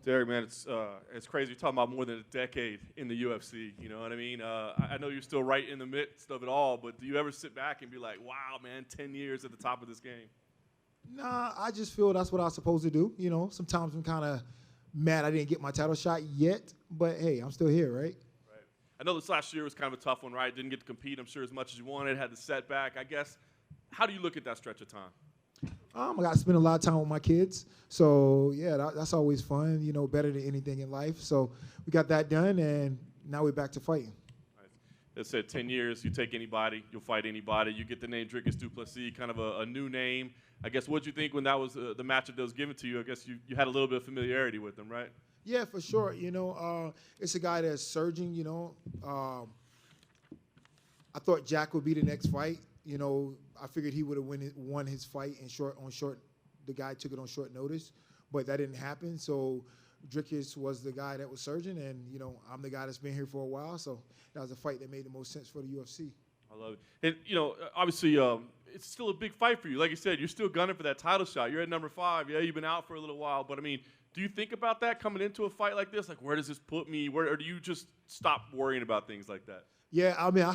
Derek, man, it's crazy. You're talking about more than a decade in the UFC. You know what I mean? I know you're still right in the midst of it all, but do you ever sit back and be like, "Wow, man, 10 years at the top of this game"? Nah, I just feel that's what I was supposed to do. You know, sometimes I'm kind of mad I didn't get my title shot yet, but hey, I'm still here, right? Right. I know this last year was kind of a tough one, right? Didn't get to compete, I'm sure, as much as you wanted. Had the setback. I guess. How do you look at that stretch of time? I got to spend a lot of time with my kids. So, yeah, that's always fun, you know, better than anything in life. So we got that done, and now we're back to fighting. Right. It said 10 years, you take anybody, you'll fight anybody. You get the name Dricus du Plessis, kind of a new name. I guess what you think when that was the matchup that was given to you, I guess you had a little bit of familiarity with him, right? Yeah, for sure. You know, it's a guy that's surging, you know. I thought Jack would be the next fight. You know, I figured he would have won his fight on short. The guy took it on short notice, but that didn't happen. So Dricus was the guy that was surging, and you know, I'm the guy that's been here for a while. So that was a fight that made the most sense for the UFC. I love it. And you know, obviously, it's still a big fight for you. Like you said, you're still gunning for that title shot. You're at number 5. Yeah, you've been out for a little while, but I mean, do you think about that coming into a fight like this? Like, where does this put me? Or do you just stop worrying about things like that? Yeah, I mean,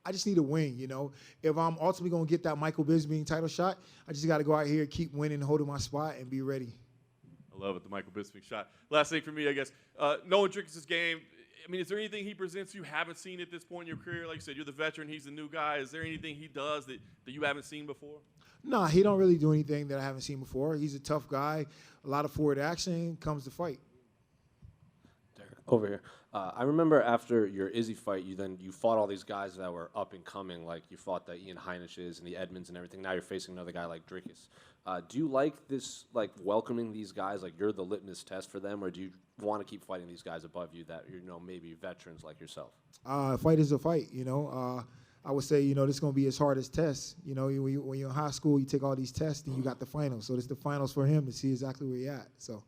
I just need a win, you know. If I'm ultimately going to get that Michael Bisping title shot, I just got to go out here, keep winning, holding my spot, and be ready. I love it, the Michael Bisping shot. Last thing for me, I guess, knowing Dricus' game, I mean, is there anything he presents you haven't seen at this point in your career? Like you said, you're the veteran, he's the new guy. Is there anything he does that you haven't seen before? Nah, he don't really do anything that I haven't seen before. He's a tough guy, a lot of forward action, comes to fight. Over here. I remember after your Izzy fight, you fought all these guys that were up and coming, like you fought the Ian Heinishes and the Edmonds and everything. Now you're facing another guy like Dricus. Do you like this, like welcoming these guys, like you're the litmus test for them, or do you want to keep fighting these guys above you that you know maybe veterans like yourself? Fight is a fight, you know. I would say, you know, this is going to be his hardest test. You know, when you're in high school, you take all these tests, and you got the finals. So this is the finals for him to see exactly where you're at. So.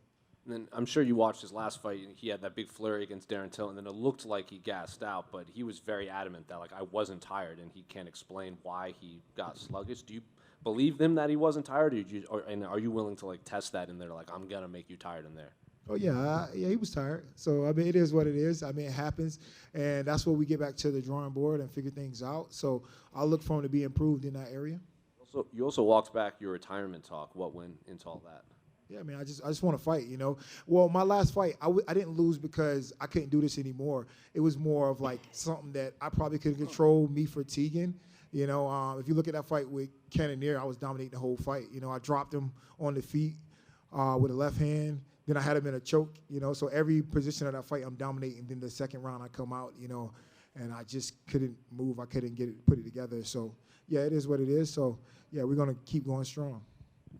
And then I'm sure you watched his last fight, and he had that big flurry against Darren Till, and then it looked like he gassed out, but he was very adamant that, like, I wasn't tired, and he can't explain why he got sluggish. Do you believe him that he wasn't tired, and are you willing to, like, test that in there, like, I'm going to make you tired in there? Oh, yeah, he was tired. So, I mean, it is what it is. I mean, it happens, and that's where we get back to the drawing board and figure things out. So I'll look for him to be improved in that area. You also walked back your retirement talk. What went into all that? Yeah, I mean, I just want to fight, you know. Well, my last fight, I didn't lose because I couldn't do this anymore. It was more of like something that I probably could control, me fatiguing. You know, if you look at that fight with Cannonier, I was dominating the whole fight. You know, I dropped him on the feet with a left hand. Then I had him in a choke, you know. So every position of that fight, I'm dominating. Then the second round, I come out, you know, and I just couldn't move. I couldn't put it together. So, yeah, it is what it is. So, yeah, we're going to keep going strong.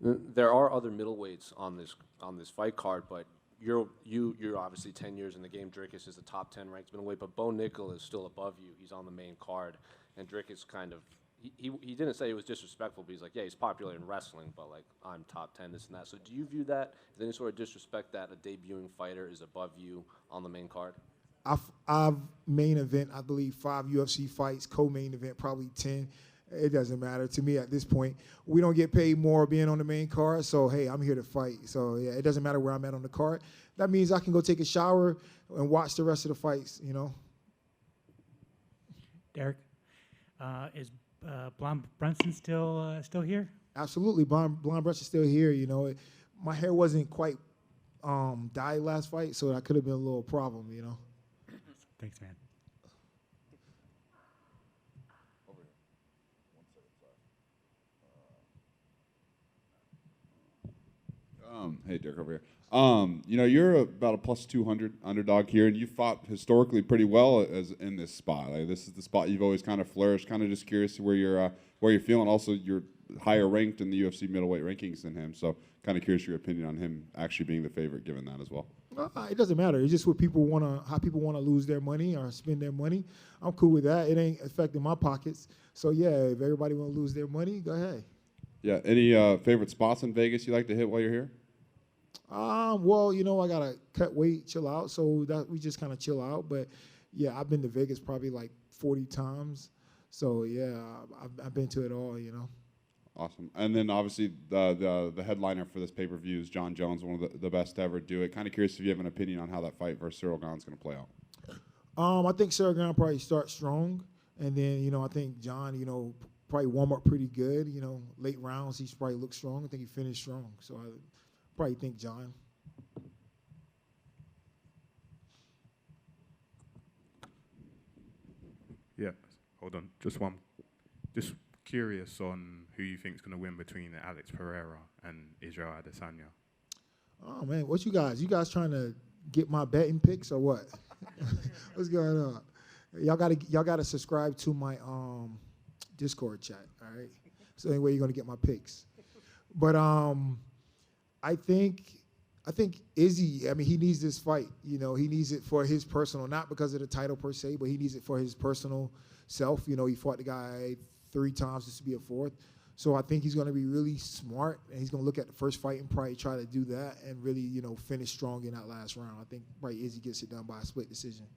There are other middleweights on this fight card, but you're obviously 10 years in the game. Dricus is the top 10 ranked middleweight, but Bo Nickel is still above you. He's on the main card, and Dricus kind of he didn't say it was disrespectful, but he's like, yeah, he's popular in wrestling, but like I'm top 10, this and that. So do you view that as any sort of disrespect that a debuting fighter is above you on the main card? I've main event, I believe, 5 UFC fights, co-main event probably 10. It doesn't matter to me at this point. We don't get paid more being on the main card, so, hey, I'm here to fight. So, yeah, it doesn't matter where I'm at on the card. That means I can go take a shower and watch the rest of the fights, you know. Derek, is Brunson still here? Absolutely. Blonde Brunson's still here, you know. My hair wasn't quite dyed last fight, so that could have been a little problem, you know. Thanks, man. Hey, Derek, over here. You know, you're about a plus 200 underdog here, and you fought historically pretty well as in this spot. Like, this is the spot you've always kind of flourished. Kind of just curious where you're feeling. Also, you're higher ranked in the UFC middleweight rankings than him, so kind of curious your opinion on him actually being the favorite, given that as well. It doesn't matter. It's just what people how people want to lose their money or spend their money. I'm cool with that. It ain't affecting my pockets. So yeah, if everybody want to lose their money, go ahead. Yeah. Any favorite spots in Vegas you like to hit while you're here? Well, you know, I gotta cut weight, chill out. So that we just kind of chill out. But yeah, I've been to Vegas probably like 40 times. So yeah, I've been to it all. You know. Awesome. And then obviously the headliner for this pay-per-view is John Jones, one of the best to ever do it. Kind of curious if you have an opinion on how that fight versus Cyril Gane's going to play out. I think Cyril Gane probably starts strong, and then I think John probably warm up pretty good. Late rounds he's probably looked strong. I think he finished strong, so I probably think John. Yeah, hold on. Just curious on who you think is going to win between Alex Pereira and Israel Adesanya. Oh man, what you guys? You guys trying to get my betting picks or what? What's going on? Y'all gotta subscribe to my Discord chat. All right. So anyway, you're gonna get my picks. But I think Izzy. I mean, he needs this fight. He needs it for his personal, not because of the title per se, but he needs it for his personal self. He fought the guy 3 times just to be a 4th. So I think he's going to be really smart, and he's going to look at the first fight and probably try to do that and really, finish strong in that last round. I think probably Izzy gets it done by a split decision.